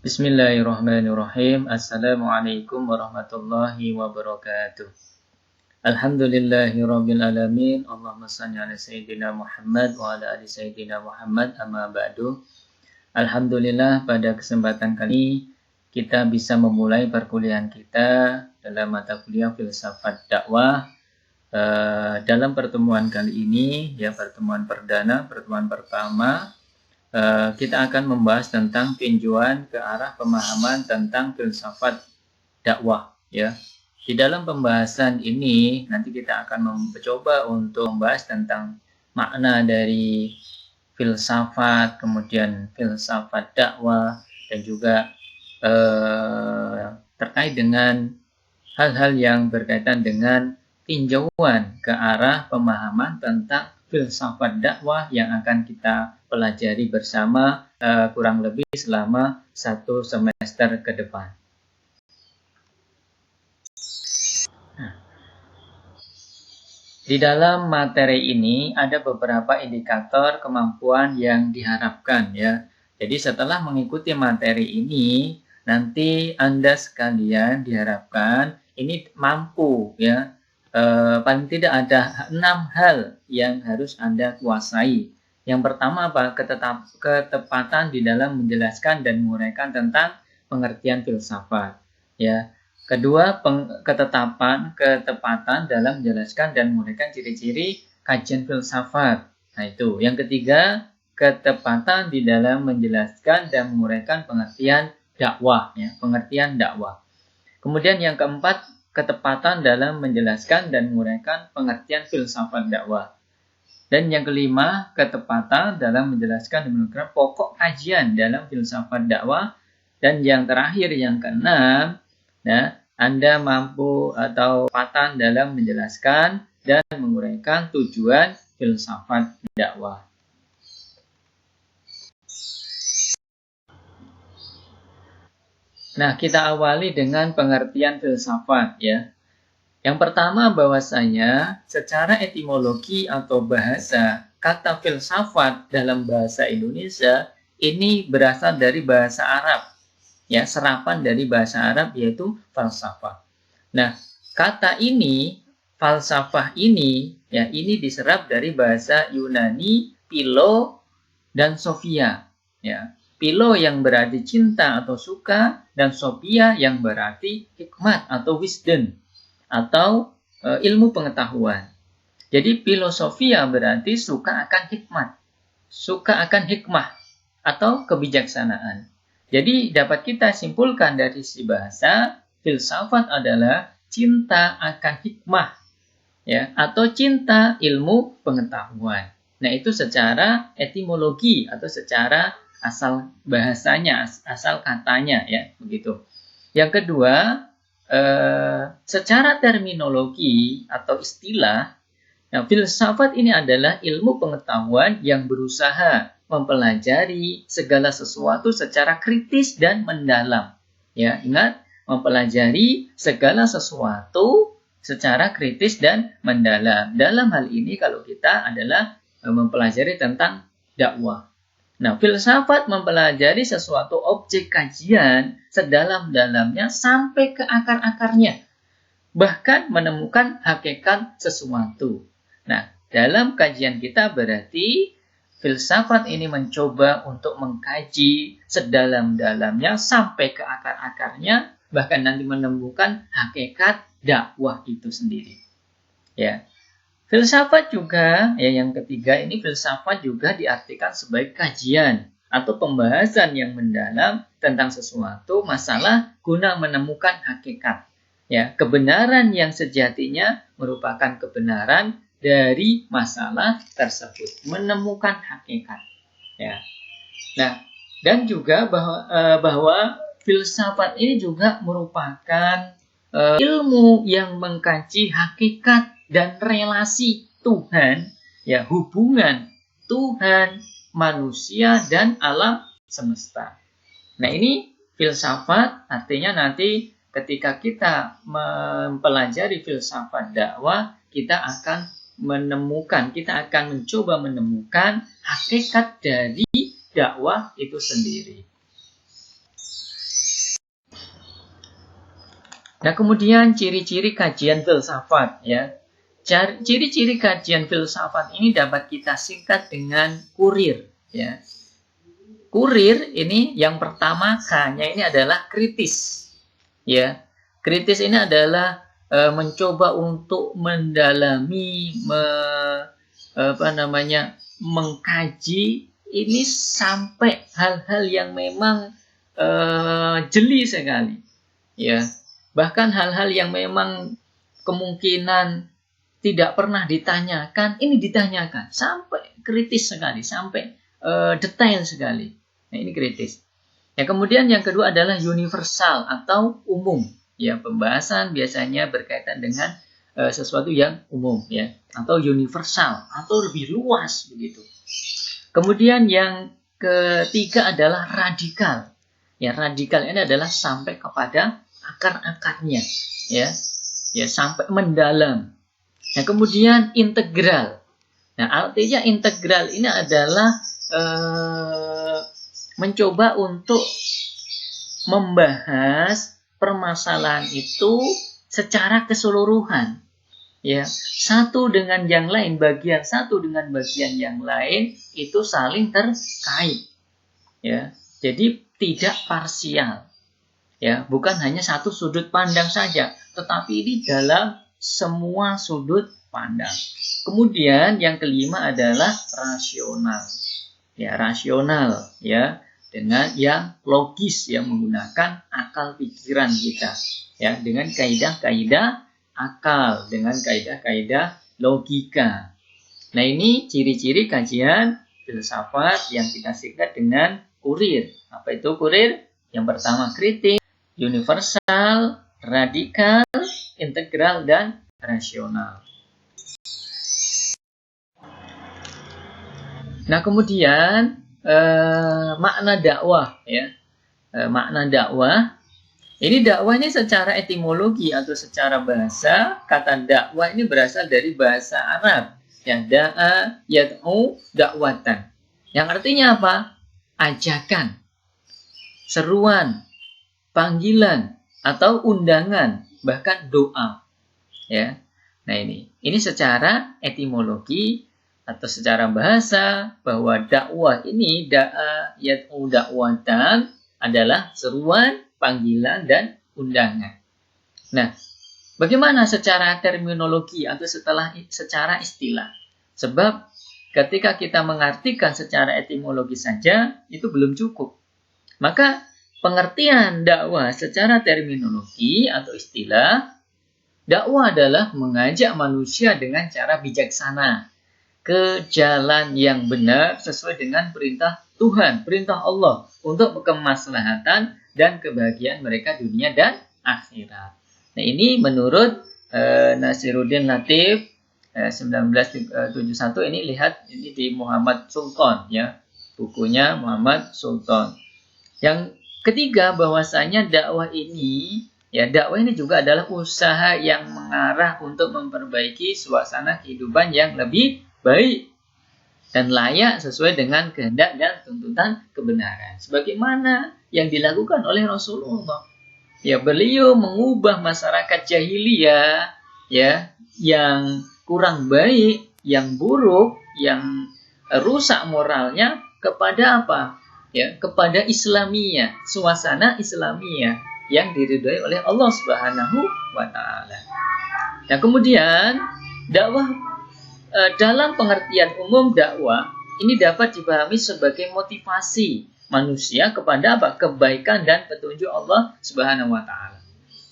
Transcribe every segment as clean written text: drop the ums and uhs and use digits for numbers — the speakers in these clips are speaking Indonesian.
Bismillahirrahmanirrahim. Assalamualaikum warahmatullahi wabarakatuh. Alhamdulillahirabbil alamin. Allahumma shalli ala sayyidina Muhammad wa ala ali sayyidina Muhammad, amma ba'du. Alhamdulillah, pada kesempatan kali kita bisa memulai perkuliahan kita dalam mata kuliah filsafat dakwah. Dalam pertemuan kali ini, pertemuan perdana, pertemuan pertama, kita akan membahas tentang tinjauan ke arah pemahaman tentang filsafat dakwah. Di dalam pembahasan ini nanti kita akan mencoba untuk membahas tentang makna dari filsafat, kemudian filsafat dakwah, dan juga terkait dengan hal-hal yang berkaitan dengan tinjauan ke arah pemahaman tentang filsafat dakwah yang akan kita pelajari bersama kurang lebih selama 1 semester ke depan. Di dalam materi ini ada beberapa indikator kemampuan yang diharapkan. Jadi setelah mengikuti materi ini, nanti Anda sekalian diharapkan ini mampu paling tidak ada 6 hal yang harus Anda kuasai. Yang pertama apa? Ketepatan di dalam menjelaskan dan menguraikan tentang pengertian filsafat. Kedua, ketepatan dalam menjelaskan dan menguraikan ciri-ciri kajian filsafat. Nah itu. Yang ketiga, ketepatan di dalam menjelaskan dan menguraikan pengertian dakwah. Pengertian dakwah. Kemudian yang keempat, ketepatan dalam menjelaskan dan menguraikan pengertian filsafat dakwah. Dan yang kelima, ketepatan dalam menjelaskan dan menguraikan pokok kajian dalam filsafat dakwah. Dan yang terakhir, yang keenam, Anda mampu atau ketepatan dalam menjelaskan dan menguraikan tujuan filsafat dakwah. Nah, kita awali dengan pengertian filsafat. Yang pertama, bahwasanya secara etimologi atau bahasa, kata filsafat dalam bahasa Indonesia ini berasal dari bahasa Arab. Serapan dari bahasa Arab yaitu falsafah. Nah, kata ini, falsafah ini, ini diserap dari bahasa Yunani, philo dan sophia. Philo yang berarti cinta atau suka, dan sophia yang berarti hikmat atau wisdom atau ilmu pengetahuan. Jadi filosofia berarti suka akan hikmat, suka akan hikmah atau kebijaksanaan. Jadi dapat kita simpulkan dari si bahasa, filsafat adalah cinta akan hikmah, atau cinta ilmu pengetahuan. Nah itu secara etimologi atau secara asal bahasanya, asal katanya, begitu. Yang kedua, secara terminologi atau istilah, filsafat ini adalah ilmu pengetahuan yang berusaha mempelajari segala sesuatu secara kritis dan mendalam. Ingat, mempelajari segala sesuatu secara kritis dan mendalam. Dalam hal ini kalau kita adalah mempelajari tentang dakwah. Nah, filsafat mempelajari sesuatu objek kajian sedalam-dalamnya sampai ke akar-akarnya. Bahkan menemukan hakikat sesuatu. Nah, dalam kajian kita berarti filsafat ini mencoba untuk mengkaji sedalam-dalamnya sampai ke akar-akarnya, bahkan nanti menemukan hakikat dakwah itu sendiri. Filsafat juga, yang ketiga ini, filsafat juga diartikan sebagai kajian atau pembahasan yang mendalam tentang sesuatu masalah guna menemukan hakikat. Kebenaran yang sejatinya merupakan kebenaran dari masalah tersebut, menemukan hakikat. Nah, dan juga bahwa filsafat ini juga merupakan ilmu yang mengkaji hakikat dan relasi Tuhan, hubungan Tuhan, manusia, dan alam semesta. Nah ini filsafat, artinya nanti ketika kita mempelajari filsafat dakwah, kita akan mencoba menemukan hakikat dari dakwah itu sendiri. Nah, kemudian ciri-ciri kajian filsafat ya. Ciri-ciri kajian filsafat ini dapat kita singkat dengan kurir ya. Kurir ini yang pertama K-nya ini adalah kritis. Ya. Kritis ini adalah mencoba untuk mendalami mengkaji ini sampai hal-hal yang memang jeli sekali. Ya. Bahkan hal-hal yang memang kemungkinan tidak pernah ditanyakan, ini ditanyakan sampai kritis sekali, sampai detail sekali. Nah, ini kritis. Ya, kemudian yang kedua adalah universal atau umum. Ya, pembahasan biasanya berkaitan dengan sesuatu yang umum ya, atau universal atau lebih luas begitu. Kemudian yang ketiga adalah radikal. Ya, radikal ini adalah sampai kepada akar-akarnya ya. Ya, sampai mendalam. Nah, kemudian integral. Nah, artinya integral ini adalah mencoba untuk membahas permasalahan itu secara keseluruhan. Ya, satu dengan yang lain, bagian satu dengan bagian yang lain itu saling terkait. Ya, jadi tidak parsial. Ya, bukan hanya satu sudut pandang saja, tetapi ini dalam semua sudut pandang. Kemudian yang kelima adalah rasional. Ya, rasional ya, dengan yang logis yang menggunakan akal pikiran kita. Ya, dengan kaidah-kaidah akal, dengan kaidah-kaidah logika. Nah, ini ciri-ciri kajian filsafat yang kita singkat dengan kurir. Apa itu kurir? Yang pertama kritis, universal, radikal, integral, dan rasional. Nah, kemudian makna dakwah ya. Makna dakwah. Ini dakwah ini secara etimologi atau secara bahasa, kata dakwah ini berasal dari bahasa Arab. Yang da'a yad'u dakwatan. Yang artinya apa? Ajakan, seruan, panggilan, atau undangan, bahkan doa. Ya. Nah, ini secara etimologi atau secara bahasa bahwa dakwah ini da'a yad'u dakwatan adalah seruan, panggilan, dan undangan. Nah, bagaimana secara terminologi atau secara istilah? Sebab ketika kita mengartikan secara etimologi saja itu belum cukup. Maka pengertian dakwah secara terminologi atau istilah, dakwah adalah mengajak manusia dengan cara bijaksana ke jalan yang benar sesuai dengan perintah Tuhan, perintah Allah untuk kemaslahatan dan kebahagiaan mereka dunia dan akhirat. Nah, ini menurut Nasiruddin Latif 1971. Ini lihat ini di Muhammad Sultan ya, bukunya Muhammad Sultan. Yang ketiga bahwasanya dakwah ini juga adalah usaha yang mengarah untuk memperbaiki suasana kehidupan yang lebih baik dan layak sesuai dengan kehendak dan tuntutan kebenaran. Sebagaimana yang dilakukan oleh Rasulullah. Ya, beliau mengubah masyarakat jahiliyah ya yang kurang baik, yang buruk, yang rusak moralnya kepada apa? Ya, kepada Islamiyah, suasana Islamiyah yang diridhoi oleh Allah Subhanahu wa taala. Nah, kemudian dakwah dalam pengertian umum dakwah ini dapat dipahami sebagai motivasi manusia kepada apa? Kebaikan dan petunjuk Allah Subhanahu wa taala.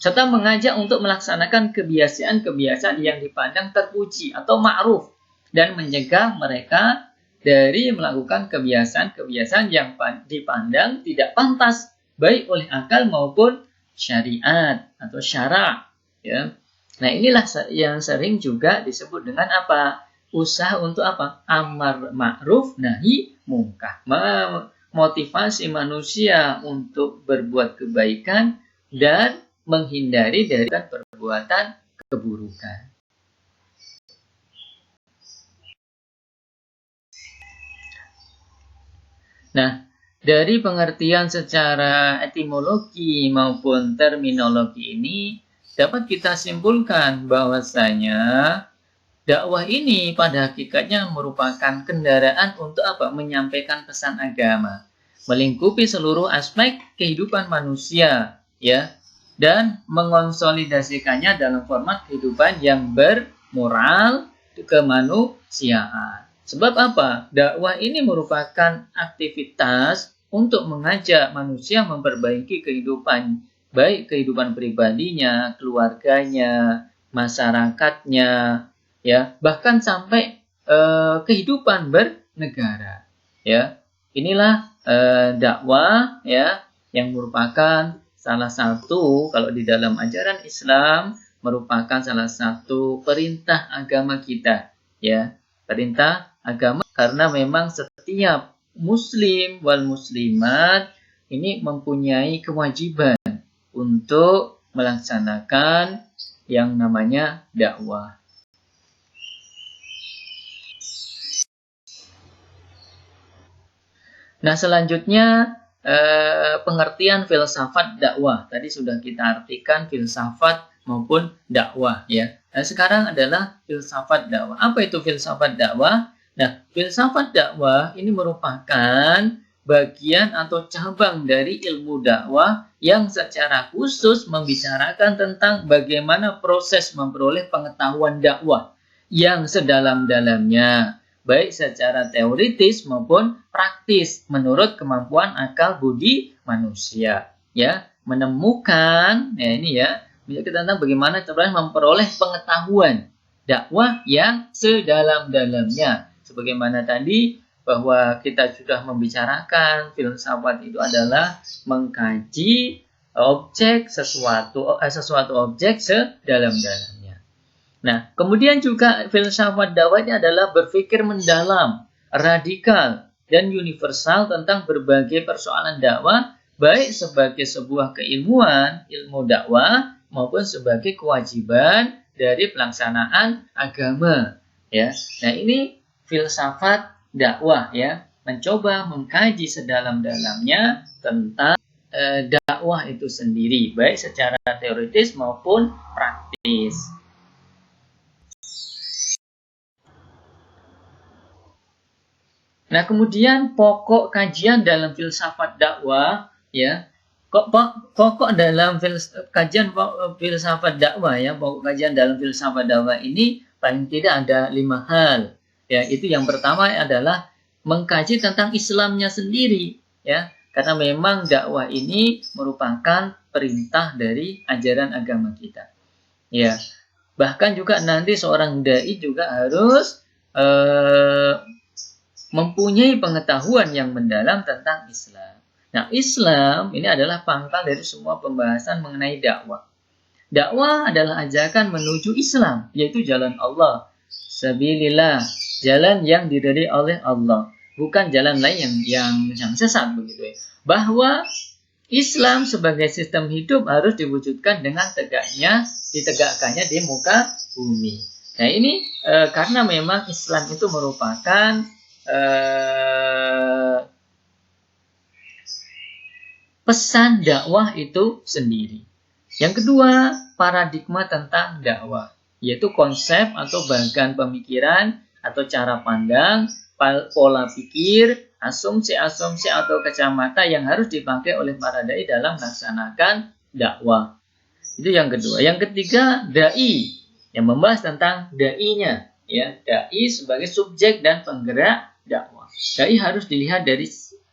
Serta mengajak untuk melaksanakan kebiasaan-kebiasaan yang dipandang terpuji atau ma'ruf dan mencegah mereka dari melakukan kebiasaan-kebiasaan yang dipandang tidak pantas baik oleh akal maupun syariat atau syara ya. Nah, inilah yang sering juga disebut dengan apa? Usaha untuk apa? Amar ma'ruf nahi mungkar. Memotivasi manusia untuk berbuat kebaikan dan menghindari dari perbuatan keburukan. Nah, dari pengertian secara etimologi maupun terminologi ini dapat kita simpulkan bahwasanya dakwah ini pada hakikatnya merupakan kendaraan untuk apa? Menyampaikan pesan agama, melingkupi seluruh aspek kehidupan manusia, ya, dan mengonsolidasikannya dalam format kehidupan yang bermoral kemanusiaan. Sebab apa? Dakwah ini merupakan aktivitas untuk mengajak manusia memperbaiki kehidupan, baik kehidupan pribadinya, keluarganya, masyarakatnya, ya, bahkan sampai kehidupan bernegara, ya. Inilah dakwah, ya, yang merupakan salah satu, kalau di dalam ajaran Islam, merupakan salah satu perintah agama kita, ya, perintah agama, karena memang setiap muslim wal muslimat ini mempunyai kewajiban untuk melaksanakan yang namanya dakwah. Nah, selanjutnya pengertian filsafat dakwah. Tadi sudah kita artikan filsafat maupun dakwah, ya. Nah, sekarang adalah filsafat dakwah. Apa itu filsafat dakwah? Nah, filsafat dakwah ini merupakan bagian atau cabang dari ilmu dakwah yang secara khusus membicarakan tentang bagaimana proses memperoleh pengetahuan dakwah yang sedalam-dalamnya, baik secara teoritis maupun praktis menurut kemampuan akal budi manusia, ya, menemukan, ya, ini ya, kita tentang bagaimana caranya memperoleh pengetahuan dakwah yang sedalam-dalamnya. Sebagaimana tadi bahwa kita sudah membicarakan filsafat itu adalah mengkaji objek sesuatu objek sedalam-dalamnya. Nah, kemudian juga filsafat dakwah ini adalah berpikir mendalam, radikal, dan universal tentang berbagai persoalan dakwah, baik sebagai sebuah keilmuan, ilmu dakwah, maupun sebagai kewajiban dari pelaksanaan agama, ya. Nah, ini filsafat dakwah, ya, mencoba mengkaji sedalam-dalamnya tentang dakwah itu sendiri, baik secara teoritis maupun praktis. Nah, kemudian pokok kajian dalam filsafat dakwah, ya, pokok dalam kajian filsafat dakwah, ya, pokok kajian dalam filsafat dakwah ini paling tidak ada 5 hal. Ya, itu yang pertama adalah mengkaji tentang Islamnya sendiri, ya, karena memang dakwah ini merupakan perintah dari ajaran agama kita. Ya, bahkan juga nanti seorang dai juga harus mempunyai pengetahuan yang mendalam tentang Islam. Nah, Islam ini adalah pangkal dari semua pembahasan mengenai dakwah. Dakwah adalah ajakan menuju Islam, yaitu jalan Allah, sabilillah, jalan yang diridhai oleh Allah, bukan jalan lain yang sesat, begitu, ya. Bahwa Islam sebagai sistem hidup harus diwujudkan dengan ditegakkannya di muka bumi. Nah, ini karena memang Islam itu merupakan pesan dakwah itu sendiri. Yang kedua, paradigma tentang dakwah, yaitu konsep atau bagan pemikiran atau cara pandang, pola pikir, asumsi-asumsi atau kacamata yang harus dipakai oleh para dai dalam melaksanakan dakwah. Itu yang kedua. Yang ketiga, dai, yang membahas tentang dai-nya, ya, dai sebagai subjek dan penggerak dakwah. Dai harus dilihat dari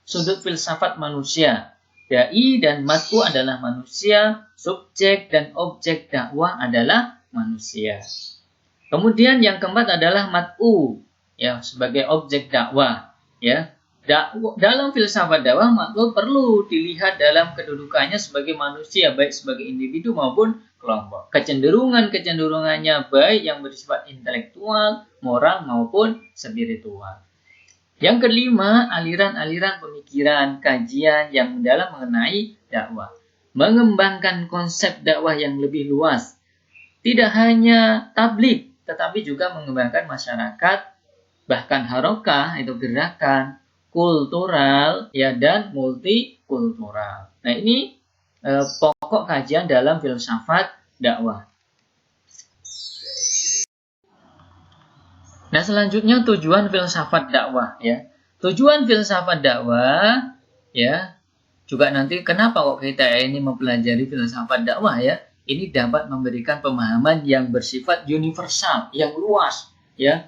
sudut filsafat manusia. Dai dan matbu adalah manusia, subjek dan objek dakwah adalah manusia. Kemudian yang keempat adalah matbu, ya, sebagai objek dakwah, ya. Dalam filsafat dakwah, matbu perlu dilihat dalam kedudukannya sebagai manusia, baik sebagai individu maupun kelompok. Kecenderungannya baik yang bersifat intelektual, moral maupun spiritual. Yang kelima, aliran-aliran pemikiran, kajian yang mendalam mengenai dakwah. Mengembangkan konsep dakwah yang lebih luas. Tidak hanya tabligh, tetapi juga mengembangkan masyarakat, bahkan harokah, itu gerakan, kultural, ya, dan multikultural. Nah, ini pokok kajian dalam filsafat dakwah. Nah, selanjutnya tujuan filsafat dakwah ya. Tujuan filsafat dakwah ya, juga nanti kenapa kok kita ini mempelajari filsafat dakwah ya? Ini dapat memberikan pemahaman yang bersifat universal, yang luas ya,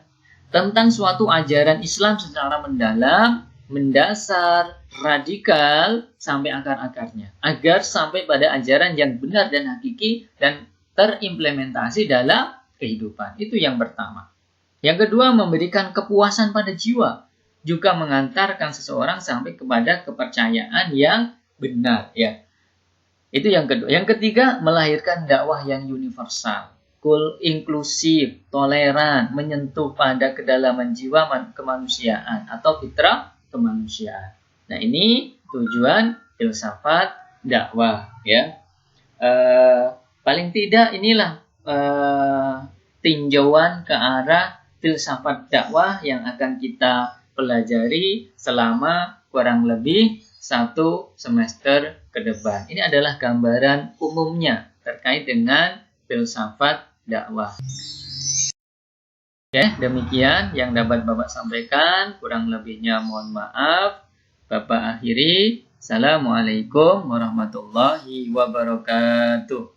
tentang suatu ajaran Islam secara mendalam, mendasar, radikal sampai akar-akarnya, agar sampai pada ajaran yang benar dan hakiki dan terimplementasi dalam kehidupan. Itu yang pertama. Yang kedua, memberikan kepuasan pada jiwa, juga mengantarkan seseorang sampai kepada kepercayaan yang benar ya. Itu yang kedua. Yang ketiga, melahirkan dakwah yang universal, inklusif, toleran, menyentuh pada kedalaman jiwa kemanusiaan atau fitrah kemanusiaan. Nah, ini tujuan filsafat dakwah ya. Paling tidak inilah tinjauan ke arah filsafat dakwah yang akan kita pelajari selama kurang lebih 1 semester ke depan. Ini adalah gambaran umumnya terkait dengan filsafat dakwah. Oke, demikian yang dapat Bapak sampaikan. Kurang lebihnya mohon maaf. Bapak akhiri. Assalamualaikum warahmatullahi wabarakatuh.